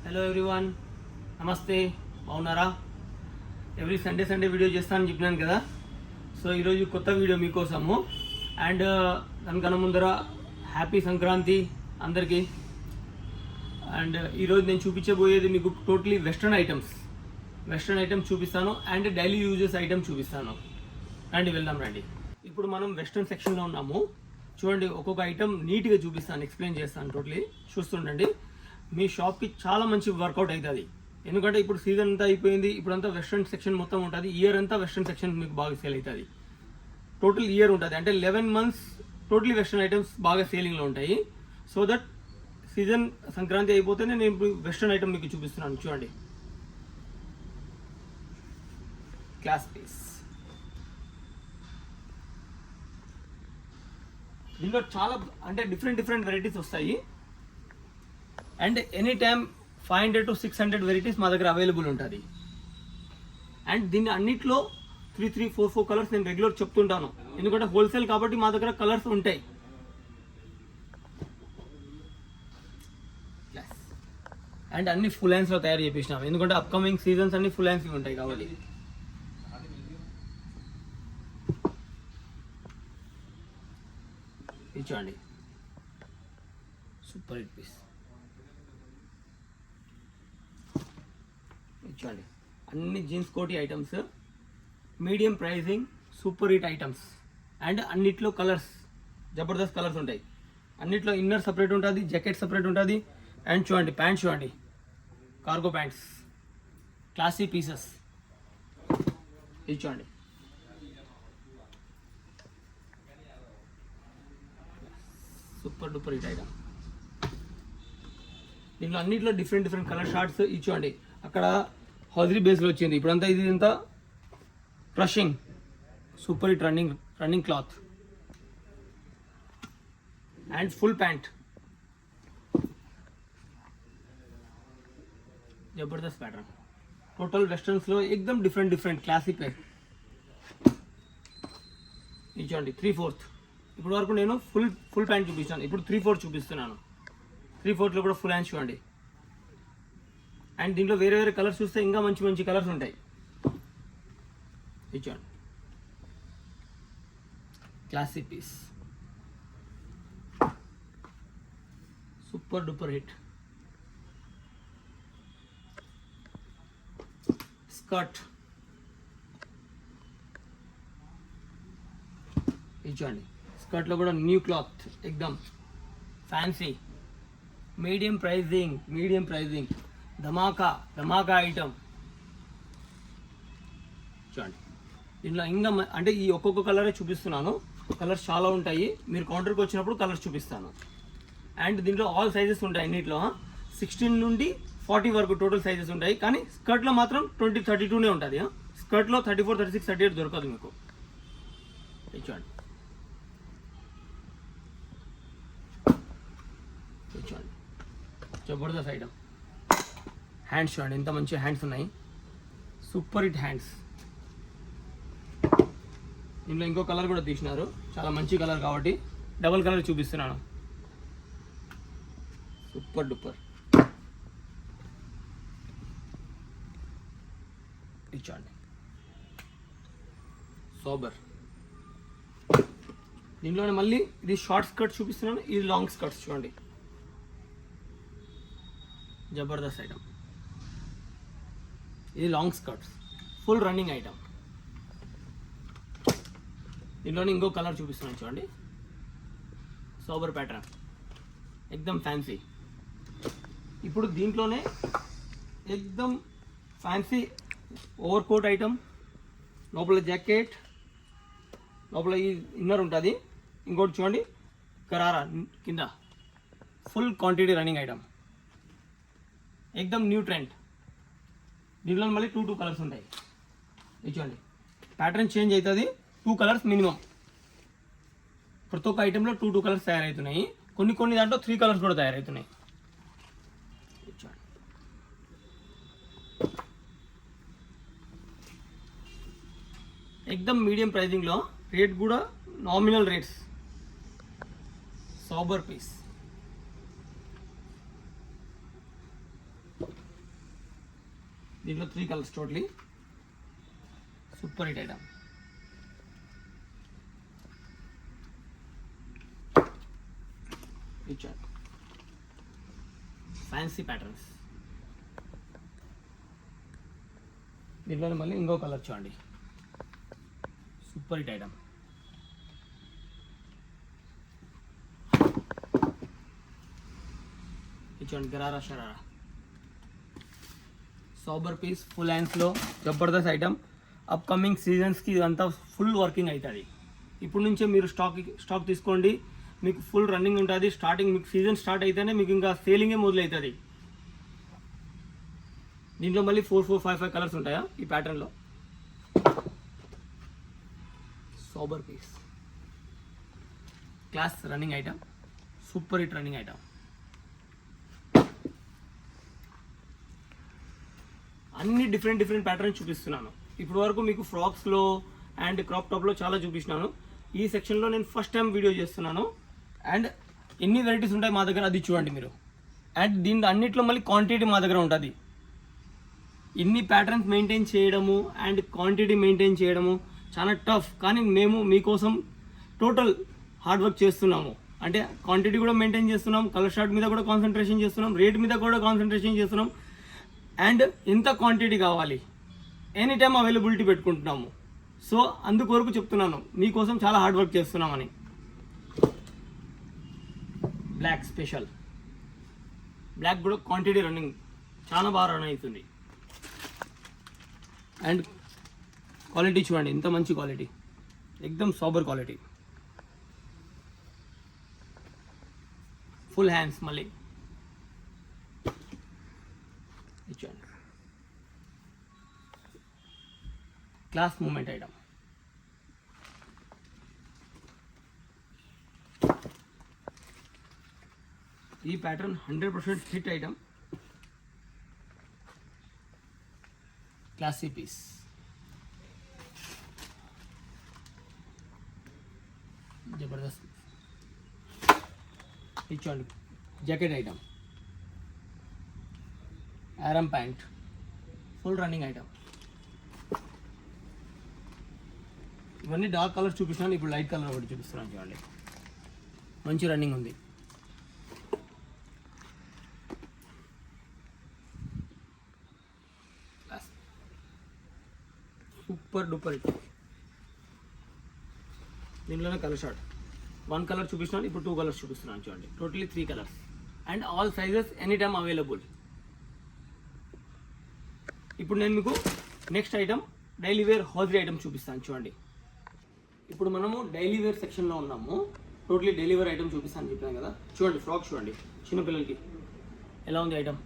Hello everyone, నమస్తే. బాగున్నారా? Every Sunday video చేస్తానని చెప్పినాను కదా. సో ఈరోజు కొత్త వీడియో మీకోసము. అండ్ దానికన్నా ముందర హ్యాపీ సంక్రాంతి అందరికీ. అండ్ ఈరోజు నేను చూపించబోయేది మీకు టోటలీ వెస్ట్రన్ ఐటమ్స్ చూపిస్తాను అండ్ డైలీ యూజెస్ ఐటమ్స్ చూపిస్తాను. రండి వెళ్దాం రండి. ఇప్పుడు మనం వెస్ట్రన్ సెక్షన్లో ఉన్నాము. చూడండి, ఒక్కొక్క ఐటమ్ నీట్గా చూపిస్తాను, ఎక్స్ప్లెయిన్ చేస్తాను. టోటలీ చూస్తుండండి. మీ షాప్కి చాలా మంచి వర్కౌట్ అవుతుంది. ఎందుకంటే ఇప్పుడు సీజన్ అంతా అయిపోయింది, ఇప్పుడంతా వెస్ట్రన్ సెక్షన్ మొత్తం ఉంటుంది. ఇయర్ అంతా వెస్ట్రన్ సెక్షన్ మీకు బాగా సేల్ అవుతుంది. టోటల్ ఇయర్ ఉంటుంది, అంటే 11 months టోటలీ వెస్ట్రన్ ఐటమ్స్ బాగా సేలింగ్లో ఉంటాయి. సో దట్ సీజన్ సంక్రాంతి అయిపోతేనే నేను ఇప్పుడు వెస్ట్రన్ ఐటమ్ మీకు చూపిస్తున్నాను. చూడండి, క్లాస్ పీస్. దీంట్లో చాలా అంటే డిఫరెంట్ వెరైటీస్ వస్తాయి. And any time 500 to 600 varieties మా దగ్గర అవైలబుల్ ఉంటుంది. అండ్ దీన్ని అన్నిట్లో 3, 4 కలర్స్ నేను రెగ్యులర్ చెప్తుంటాను, ఎందుకంటే హోల్సేల్ కాబట్టి మా దగ్గర కలర్స్ ఉంటాయి. అండ్ అన్ని ఫుల్ హ్యాండ్స్లో తయారు చేపించినాం, ఎందుకంటే అప్కమింగ్ సీజన్స్ అన్ని ఫుల్ హ్యాండ్స్ ఉంటాయి కాబట్టి. చూడండి, సూపర్ హిట్ పీస్. చూడండి, అన్ని జీన్స్ కోటీ items, medium pricing, super hit items. And అన్నిట్లో కలర్స్, జబర్దస్త్ కలర్స్ ఉంటాయి. అన్నిట్లో ఇన్నర్ సపరేట్ ఉంటుంది, జాకెట్ సపరేట్ ఉంటుంది. అండ్ చూడండి, ప్యాంట్స్ చూడండి, కార్గో ప్యాంట్స్, క్లాసీ పీసెస్. ఇది చూడండి, సూపర్ డూపర్ హిట్ ఐటమ్. దీంట్లో అన్నింటిలో డిఫరెంట్ కలర్ షార్ట్స్. ఇది చూడండి, అక్కడ హౌజరీ బేస్లో వచ్చింది, ఇప్పుడంతా ఇది అంతా crushing, super hit running cloth. And full pant, జబర్దస్త్ ప్యాటర్న్. టోటల్ వెస్టర్న్స్లో ఎక్దమ్ డిఫరెంట్ క్లాసీ పేర్. ఇది చూడండి, 3/4. ఇప్పుడు వరకు నేను ఫుల్ ప్యాంట్ చూపించాను, ఇప్పుడు 3/4 చూపిస్తున్నాను. 3/4లో కూడా ఫుల్ హ్యాండ్స్ చూడండి. అండ్ దీంట్లో వేరే కలర్స్ చూస్తే ఇంకా మంచి కలర్స్ ఉంటాయి. ఇది చూడండి, classic piece, super duper hit. Skirt, ఇది చూడండి, స్కర్ట్లో కూడా న్యూ క్లాత్, ఎక్దమ్ ఫ్యాన్సీ, మీడియం ప్రైజింగ్, ధమాకా ఐటమ్. చూడండి, దీంట్లో ఇంకా అంటే ఈ ఒక్కొక్క కలరే చూపిస్తున్నాను, కలర్స్ చాలా ఉంటాయి. మీరు కౌంటర్కి వచ్చినప్పుడు కలర్స్ చూపిస్తాను. అండ్ దీంట్లో ఆల్ సైజెస్ ఉంటాయి. అన్నింటిలో 16 నుండి 40 వరకు టోటల్ సైజెస్ ఉంటాయి. కానీ స్కర్ట్లో మాత్రం 20, 32 ఉంటుంది. స్కర్ట్లో 34, 36, 38 దొరకదు మీకు. చూడండి, జబర్దస్త్ ఐటమ్. హ్యాండ్స్ చూడండి, ఎంత మంచి హ్యాండ్స్ ఉన్నాయి, సూపర్ హిట్ హ్యాండ్స్. దీంట్లో ఇంకో కలర్ కూడా తీసినారు, చాలా మంచి కలర్ కాబట్టి డబల్ కలర్ చూపిస్తున్నాను. Super duper. ఇది చూడండి, సోబర్. దీంట్లోనే మళ్ళీ ఇది షార్ట్ స్కర్ట్ చూపిస్తున్నాను, ఇది లాంగ్ స్కర్ట్స్. చూడండి, జబర్దస్త్ ఐటమ్. ఇది long skirts, full running item. దీంట్లోనే ఇంకో కలర్ చూపిస్తున్నాను చూడండి, సోబర్ ప్యాటర్న్, ఎక్దమ్ ఫ్యాన్సీ. ఇప్పుడు దీంట్లోనే ఎక్దమ్ ఫ్యాన్సీ ఓవర్ కోట్ ఐటమ్, లోపల జాకెట్, లోపల ఈ ఇన్నర్ ఉంటుంది. ఇంకోటి చూడండి, కరారా కింద, ఫుల్ క్వాంటిటీ రన్నింగ్ ఐటమ్, ఎక్దమ్ న్యూ ట్రెండ్. దీంట్లో మళ్ళీ 2 కలర్స్ ఉంటాయి. ఇది చూడండి, ప్యాటర్న్ చేంజ్ అవుతుంది, 2 కలర్స్ మినిమం. ప్రతి ఒక్క ఐటెంలో 2 కలర్స్ తయారవుతున్నాయి. కొన్ని దాంట్లో 3 కలర్స్ కూడా తయారవుతున్నాయి. ఎక్దమ్ మీడియం ప్రైజింగ్లో, రేట్ కూడా నామినల్ రేట్స్. Sober piece. దీంట్లో 3 colours totally. Super hit item. ఇచ్చాడు ఫ్యాన్సీ ప్యాటర్న్స్. దీంట్లోనే మళ్ళీ ఇంకో కలర్ చూడండి, సూపర్ హిట్ ఐటమ్. ఇచ్చాండి gharara sharara sober piece, full హ్యాండ్స్లో జబర్దస్త్ ఐటమ్. అప్కమింగ్ సీజన్స్కి ఇదంతా ఫుల్ వర్కింగ్ అవుతుంది. ఇప్పుడు నుంచే మీరు స్టాక్ తీసుకోండి, మీకు ఫుల్ రన్నింగ్ ఉంటుంది. స్టార్టింగ్ మీకు సీజన్ స్టార్ట్ అయితేనే మీకు ఇంకా సేలింగే మొదలవుతుంది. దీంట్లో మళ్ళీ 4, 4, 5, 5 కలర్స్ ఉంటాయా ఈ ప్యాటర్న్లో. Sober piece, class running item, super hit running item. అన్ని డిఫరెంట్ ప్యాటర్న్స్ చూపిస్తున్నాను. ఇప్పుడు వరకు మీకు ఫ్రాక్స్లో అండ్ క్రాప్ టాప్లో చాలా చూపించినాను. ఈ సెక్షన్లో నేను ఫస్ట్ టైం వీడియో చేస్తున్నాను. అండ్ ఎన్ని వెరైటీస్ ఉంటాయి మా దగ్గర అది చూడండి మీరు. అండ్ దీంట్లో అన్నిట్లో మళ్ళీ క్వాంటిటీ మా దగ్గర ఉంటుంది. ఇన్ని ప్యాటర్న్స్ మెయింటైన్ చేయడము అండ్ క్వాంటిటీ మెయింటైన్ చేయడము చాలా టఫ్. కానీ మేము మీకోసం టోటల్ హార్డ్ వర్క్ చేస్తున్నాము. అంటే క్వాంటిటీ కూడా మెయింటైన్ చేస్తున్నాం, కలర్ షార్ట్ మీద కూడా కాన్సన్ట్రేషన్ చేస్తున్నాం, రేట్ మీద కూడా కాన్సన్ట్రేషన్ చేస్తున్నాం. అండ్ ఎంత క్వాంటిటీ కావాలి ఎనీ టైం అవైలబిలిటీ పెట్టుకుంటున్నాము. సో అందుకొరకు చెప్తున్నాను, మీకోసం చాలా హార్డ్ వర్క్ చేస్తున్నామని. బ్లాక్ స్పెషల్, బ్లాక్ కూడా క్వాంటిటీ రన్నింగ్ చాలా బాగా రన్ అవుతుంది. అండ్ క్వాలిటీ చూడండి, ఇంత మంచి క్వాలిటీ, ఎక్దమ్ సోబర్ క్వాలిటీ. ఫుల్ హ్యాండ్స్ మళ్ళీ ఇచ్చాను. Class moment item. ఈ pattern 100% hit item. Classy piece. జబర్దస్త్ ఇచ్చోండి. జాకెట్ ఐటమ్, ఆరమ్ ప్యాంట్, ఫుల్ రన్నింగ్ ఐటమ్. ఇవన్నీ డార్క్ కలర్స్ చూపిస్తున్నాను, ఇప్పుడు లైట్ కలర్ ఒకటి చూపిస్తున్నాను చూడండి. మంచి రన్నింగ్ ఉంది. Super duper hit. దీనిలోనే కలర్ షార్ట్ 1 కలర్ చూపిస్తున్నాను, ఇప్పుడు 2 కలర్స్ చూపిస్తున్నాను చూడండి. Totally 3 colours and all sizes any time available. ఇప్పుడు నేను మీకు next item daily wear hosiery item చూపిస్తాను చూడండి. ఇప్పుడు మనము డైలీ వేర్ సెక్షన్లో ఉన్నాము. టోటలీ డైలీ వేర్ ఐటమ్ చూపిస్తాను చెప్పాను కదా. చూడండి ఫ్రాక్ చూడండి, చిన్నపిల్లలకి ఎలా ఉంది ఐటమ్.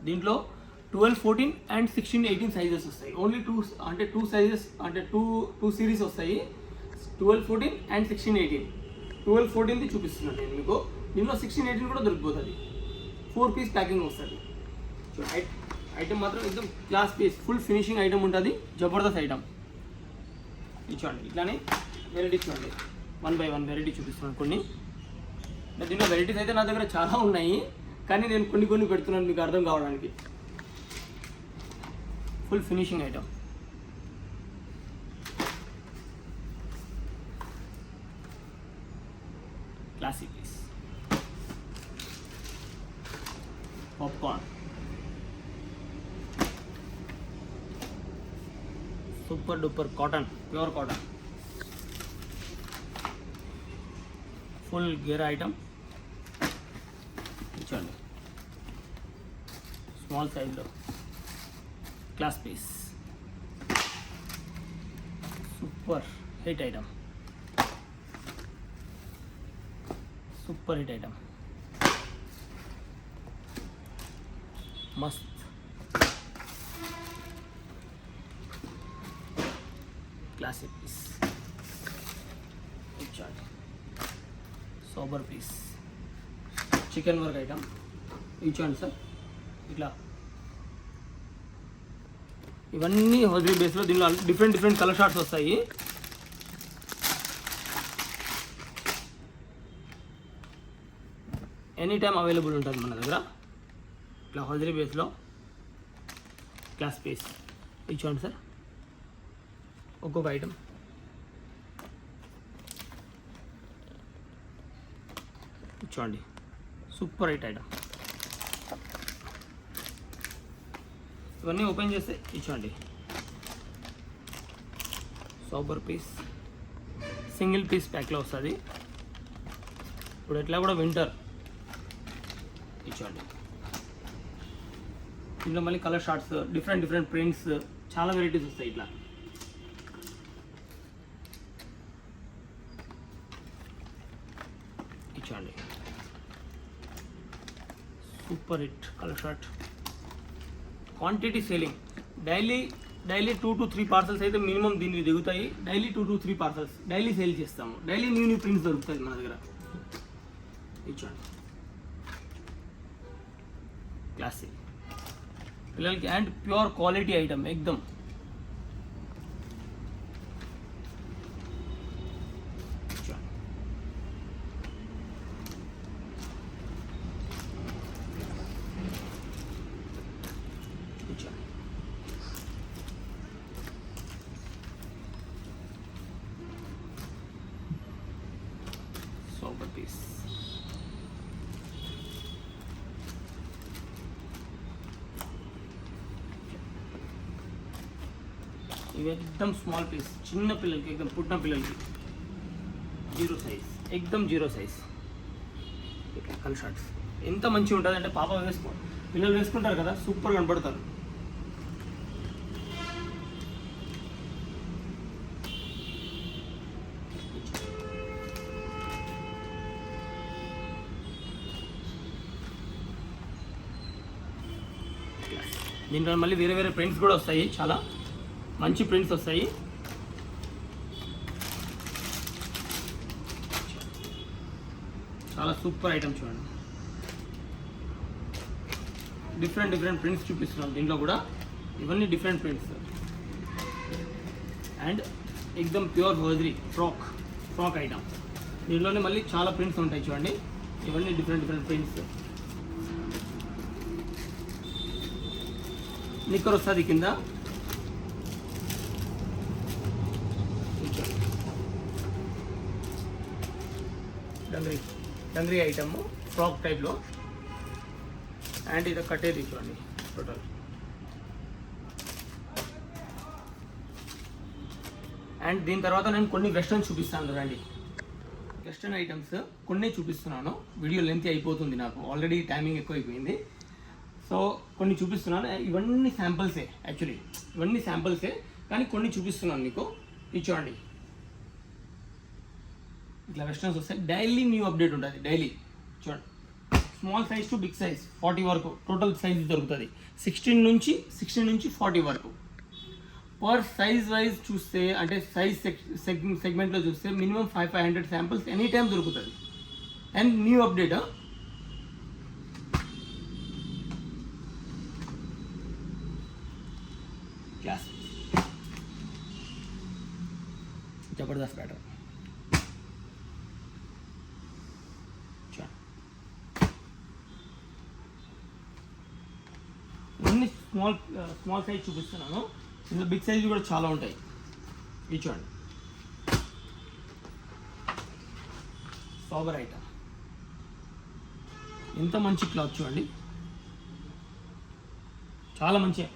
దీంట్లో 12, 14 అండ్ 16, 18 సైజెస్ వస్తాయి. ఓన్లీ 2 సైజెస్ అంటే 2 సిరీస్ వస్తాయి. 12, 14 అండ్ 16, 18. 12, 14ది చూపిస్తున్నాను నేను మీకు. దీనిలో 16, 18 కూడా దొరికిపోతుంది. 4 పీస్ ప్యాకింగ్ వస్తుంది. ఐటమ్ మాత్రం एकदम class piece, full finishing item ఉంటుంది. జబర్దస్త్ ఐటమ్. ఇది చూడండి, ఇట్లానే వెరైటీ చూడండి. 1 by 1 వెరైటీ చూపిస్తున్నాను కొన్ని. దీంట్లో వెరైటీస్ అయితే నా దగ్గర చాలా ఉన్నాయి, కానీ నేను కొన్ని పెడుతున్నాను మీకు అర్థం కావడానికి. Full finishing item. Classic piece. Popcorn. Super duper cotton, pure cotton. Full gear item. చూడండి స్మాల్ సైజ్లో class piece. Super hit item. Super hit item. మస్త్. Classic piece. చూడండి sober piece. Chikan work item. ఇవి చూడండి సార్, ఇట్లా ఇవన్నీ హోజరీ బేస్లో. దీనిలో డిఫరెంట్ కలర్ షార్ట్స్ వస్తాయి. ఎనీ టైం అవైలబుల్ ఉంటుంది మన దగ్గర. ఇట్లా హోజరీ బేస్లో క్లాస్ పీస్ ఇది చూడండి సార్, ఒక్కొక్క ఐటమ్ చూడండి, సూపర్ ఐటమ్. ఇవన్నీ ఓపెన్ చేస్తే ఇచ్చోండి సూపర్ పీస్, సింగిల్ పీస్ ప్యాక్లో వస్తుంది. ఇప్పుడు ఎట్లా కూడా వింటర్ ఇచ్చోండి. ఇందులో మళ్ళీ కలర్ షార్ట్స్, డిఫరెంట్ ప్రింట్స్, చాలా వెరైటీస్ వస్తాయి. ఇట్లా ఇచ్చోండి super hit colour short. Quantity selling daily 2 to 3 parcels అయితే మినిమం దీనికి దిగుతాయి. Daily 2 to 3 parcels daily sale చేస్తాము. డైలీ న్యూ ప్రింట్స్ దొరుకుతాయి మన దగ్గర. ఇచ్చోండి క్లాసిక్ పిల్లలకి అండ్ ప్యూర్ క్వాలిటీ ఐటమ్ ఎక్దమ్. Super piece. ఇవి ఎక్దమ్ స్మాల్ పీస్, చిన్న పిల్లలకి, ఎక్దమ్ పుట్టిన పిల్లలకి 0 సైజ్, ఎక్దమ్ 0 సైజ్. ఇట్లా కల్ షార్ట్స్ ఎంత మంచిగా ఉంటుంది అంటే పాప పిల్లలు వేసుకుంటారు కదా, సూపర్ కనపడతారు. దీంట్లో మళ్ళీ వేరే ప్రింట్స్ కూడా వస్తాయి, చాలా మంచి ప్రింట్స్ వస్తాయి. చాలా సూపర్ ఐటమ్ చూడండి. డిఫరెంట్ ప్రింట్స్ చూపిస్తున్నాం దీంట్లో కూడా. ఇవన్నీ డిఫరెంట్ ప్రింట్స్ అండ్ ఎక్దమ్ ప్యూర్ హోజరీ ఫ్రాక్ ఐటమ్. దీంట్లోనే మళ్ళీ చాలా ప్రింట్స్ ఉంటాయి చూడండి. ఇవన్నీ డిఫరెంట్ ప్రింట్స్. నిక్కర్ వస్తుంది కింద. డంగ్రీ ఐటమ్ ఫ్రాక్ టైప్లో. అండ్ ఇది కట్టేది చూడండి టోటల్. అండ్ దీని తర్వాత నేను కొన్ని వెస్ట్రన్ చూపిస్తాను రండి. వెస్ట్రన్ ఐటమ్స్ కొన్ని చూపిస్తున్నాను. వీడియో లెంత్ అయిపోతుంది నాకు, ఆల్రెడీ టైమింగ్ ఎక్కువ అయిపోయింది. సో కొన్ని చూపిస్తున్నాను. ఇవన్నీ శాంపిల్సే, యాక్చువల్లీ ఇవన్నీ శాంపిల్సే, కానీ కొన్ని చూపిస్తున్నాను మీకు. ఇది చూడండి, ఇట్లా వెస్టర్న్స్ వస్తాయి. డైలీ న్యూ అప్డేట్ ఉంటుంది డైలీ. చూడండి, small size to big size 40 వరకు టోటల్ సైజ్ దొరుకుతుంది. 16 నుంచి 40 వరకు. పర్ సైజ్ వైజ్ చూస్తే, అంటే సైజ్ సెగ్మెంట్లో చూస్తే మినిమం 500 శాంపిల్స్ ఎనీ టైం దొరుకుతుంది. And new update. Class Jabardasth pattern. ఇవన్నీ స్మాల్ సైజ్ చూపిస్తున్నాను. ఇందులో బిగ్ సైజ్ కూడా చాలా ఉంటాయి. ఇది చూడండి, సూపర్ ఐటమ్. ఎంత మంచి క్లాత్ చూడండి, చాలా మంచి.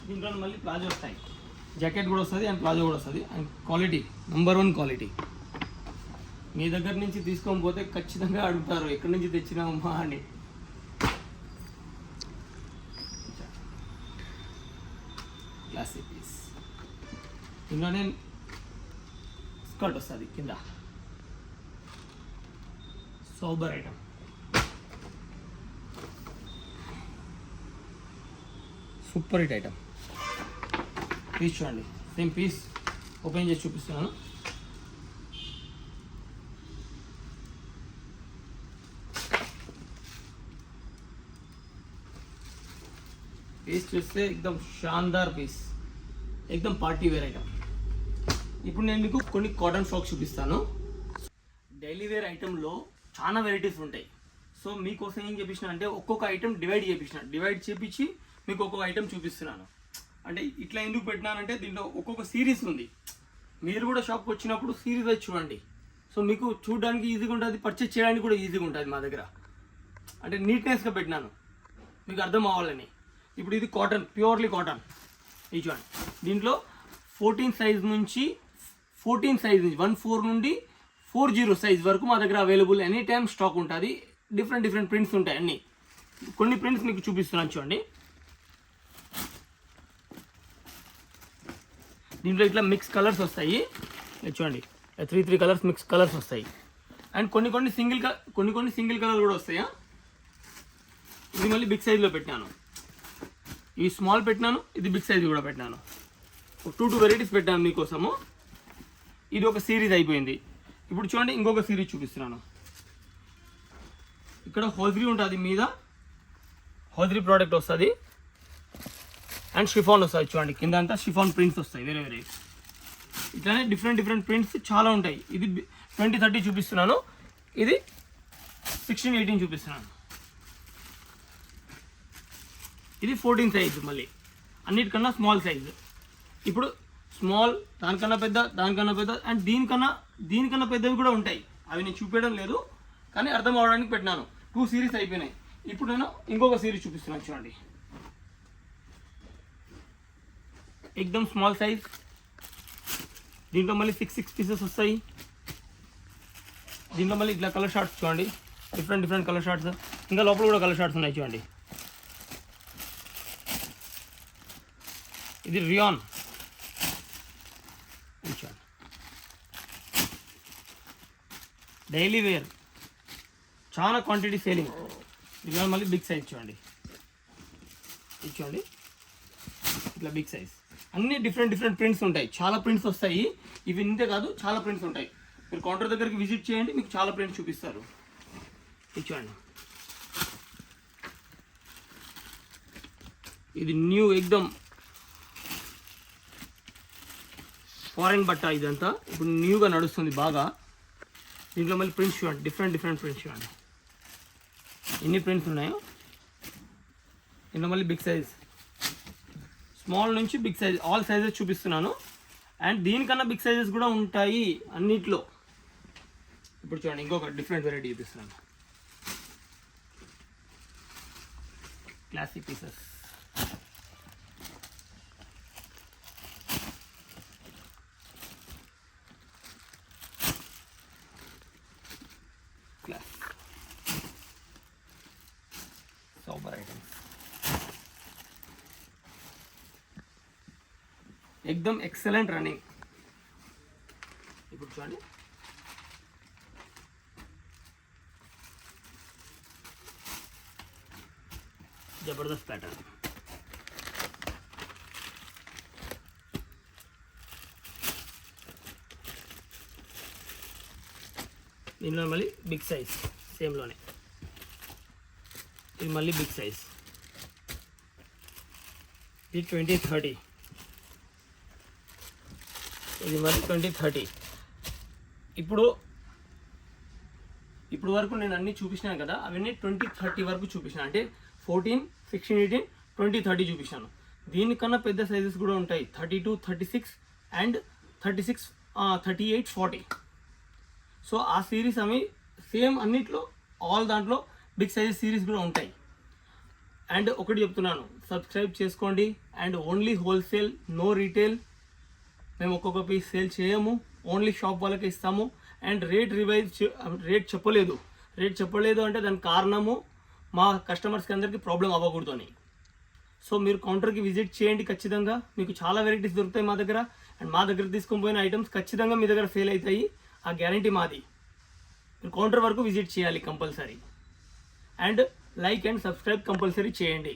దీంట్లో మళ్ళీ ప్లాజో వస్తాయి, జాకెట్ కూడా వస్తుంది అండ్ ప్లాజో కూడా వస్తుంది. And quality number 1 quality. మీ దగ్గర నుంచి తీసుకొని పోతే ఖచ్చితంగా అడుగుతారు ఎక్కడి నుంచి తెచ్చినామమ్మా అని. Classic piece. ఇందులోనే స్కర్ట్ వస్తుంది కింద. Super item. Super hit item. Piece చూడండి, సేమ్ పీస్ ఓపెన్ చేసి చూపిస్తున్నాను. పీస్ చూస్తే ఎక్దమ్ షాన్దార్ పీస్, ఎక్దమ్ పార్టీ వేర్ ఐటమ్. ఇప్పుడు నేను మీకు కొన్ని కాటన్ ఫ్రాక్స్ చూపిస్తాను. డైలీ వేర్ ఐటెంలో చాలా వెరైటీస్ ఉంటాయి. సో మీకోసం ఏం చేపించిన అంటే ఒక్కొక్క ఐటెం డివైడ్ చేపించి మీకు ఒక్కొక్క ఐటెం చూపిస్తున్నాను. అంటే ఇట్లా ఎందుకు పెట్టినానంటే దీంట్లో ఒక్కొక్క సిరీస్ ఉంది. మీరు కూడా షాప్కి వచ్చినప్పుడు సిరీస్ అయితే చూడండి. సో మీకు చూడడానికి ఈజీగా ఉంటుంది, పర్చేస్ చేయడానికి కూడా ఈజీగా ఉంటుంది మా దగ్గర. అంటే నీట్నెస్గా పెట్టినాను మీకు అర్థం అవ్వాలని. ఇప్పుడు ఇది కాటన్, ప్యూర్లీ కాటన్. ఇది చూడండి, దీంట్లో 14 సైజ్ నుంచి 14 నుండి 40 సైజ్ వరకు మా దగ్గర అవైలబుల్ ఎనీ టైమ్ స్టాక్ ఉంటుంది. డిఫరెంట్ ప్రింట్స్ ఉంటాయి అన్నీ. కొన్ని ప్రింట్స్ మీకు చూపిస్తున్నాను చూడండి. దీంట్లో ఇట్లా మిక్స్ కలర్స్ వస్తాయి చూడండి, 3 కలర్స్ మిక్స్ కలర్స్ వస్తాయి. అండ్ కొన్ని సింగిల్ కలర్ కూడా వస్తాయా. ఇది మళ్ళీ బిగ్ సైజ్లో పెట్టినాను, ఇవి స్మాల్ పెట్టినాను, ఇది బిగ్ సైజ్ కూడా పెట్టినాను. 2 వెరైటీస్ పెట్టాను మీకోసము. ఇది ఒక సిరీస్ అయిపోయింది. ఇప్పుడు చూడండి ఇంకొక సిరీస్ చూపిస్తున్నాను. ఇక్కడ హోజ్రీ ఉంటుంది, మీద హోజ్రీ ప్రోడక్ట్ వస్తుంది అండ్ షిఫాన్ వస్తుంది. చూడండి కింద అంతా షిఫాన్ ప్రింట్స్ వస్తాయి వేరే. ఇట్లానే డిఫరెంట్ ప్రింట్స్ చాలా ఉంటాయి. ఇది 20-30 చూపిస్తున్నాను, ఇది 16-18 చూపిస్తున్నాను. ఇది 14 సైజ్, మళ్ళీ అన్నిటికన్నా స్మాల్ సైజ్. ఇప్పుడు స్మాల్, దానికన్నా పెద్ద అండ్ దీనికన్నా పెద్దవి కూడా ఉంటాయి. అవి నేను చూపించడం లేదు కానీ అర్థం అవడానికి పెట్టినాను. 2 సిరీస్ అయిపోయినాయి. ఇప్పుడు నేను ఇంకొక సిరీస్ చూపిస్తున్నాను చూడండి. ఎక్దమ్ స్మాల్ సైజ్, దీంట్లో మళ్ళీ 6 పీసెస్ వస్తాయి. దీంట్లో మళ్ళీ ఇట్లా కలర్ షార్ట్స్ చూడండి, డిఫరెంట్ కలర్ షార్ట్స్. ఇంకా లోపల కూడా కలర్ షార్ట్స్ ఉన్నాయి చూడండి. ఇది రియాన్ చూడండి, డైలీ వేర్, చాలా క్వాంటిటీ సేలింగ్. రియాన్ మళ్ళీ బిగ్ సైజ్ చూడండి, ఇది చూడండి ఇట్లా బిగ్ సైజ్. అన్ని డిఫరెంట్ ప్రింట్స్ ఉంటాయి, చాలా ప్రింట్స్ వస్తాయి. ఇవి ఇంతే కాదు, చాలా ప్రింట్స్ ఉంటాయి. మీరు కౌంటర్ దగ్గరికి విజిట్ చేయండి, మీకు చాలా ప్రింట్స్ చూపిస్తారు. ఇది చూడండి, ఇది న్యూ ఎక్దమ్ ఫారెన్ బట్ట. ఇదంతా ఇప్పుడు న్యూగా నడుస్తుంది బాగా. దీంట్లో మళ్ళీ ప్రింట్స్ చూడండి, డిఫరెంట్ ప్రింట్స్ చూడండి, ఎన్ని ప్రింట్స్ ఉన్నాయో. దీంట్లో మళ్ళీ బిగ్ సైజ్, స్మాల్ నుంచి బిగ్ సైజ్, ఆల్ సైజెస్ చూపిస్తున్నాను. అండ్ దీనికన్నా బిగ్ సైజెస్ కూడా ఉంటాయి అన్నిట్లో. ఇప్పుడు చూడండి ఇంకొక డిఫరెంట్ వెరైటీ చూపిస్తున్నాను, క్లాసిక్ పీసెస్. సూపర్ ఐటమ్స్, एकदम एक्सलेंट रनिंग. ఇప్పుడు చూడండి జబర్దస్త్ ప్యాటర్న్. దీనిలో మళ్ళీ బిగ్ సైజ్ సేమ్లోనే. ఇది మళ్ళీ బిగ్ సైజ్, ఇది 20-30, ఇది మళ్ళీ 20-30. ఇప్పుడు వరకు నేను అన్నీ చూపించినాను కదా, అవన్నీ 20-30 వరకు చూపించాను. అంటే 14, 16, 18, 20, 30 చూపించాను. దీనికన్నా పెద్ద సైజెస్ కూడా ఉంటాయి, 32, 36 అండ్ 36, 38, 40. సో ఆ సిరీస్ అవి సేమ్ అన్నిట్లో, ఆల్ దాంట్లో బిగ్ సైజెస్ సిరీస్ కూడా ఉంటాయి. అండ్ ఒకటి చెప్తున్నాను, సబ్స్క్రైబ్ చేసుకోండి. And only wholesale, no retail. మేము ఒక్కొక్క పీస్ సేల్ చేయము, ఓన్లీ షాప్ వాళ్ళకి ఇస్తాము. అండ్ రేట్ చెప్పలేదు అంటే దానికి కారణము మా కస్టమర్స్కి అందరికీ ప్రాబ్లం అవ్వకూడదు అని. సో మీరు కౌంటర్కి విజిట్ చేయండి, ఖచ్చితంగా మీకు చాలా వెరైటీస్ దొరుకుతాయి మా దగ్గర. అండ్ మా దగ్గర తీసుకొని పోయిన ఐటమ్స్ ఖచ్చితంగా మీ దగ్గర సేల్ అవుతాయి, ఆ గ్యారంటీ మాది. మీరు కౌంటర్ వరకు విజిట్ చేయాలి compulsory. And like and subscribe compulsory చేయండి.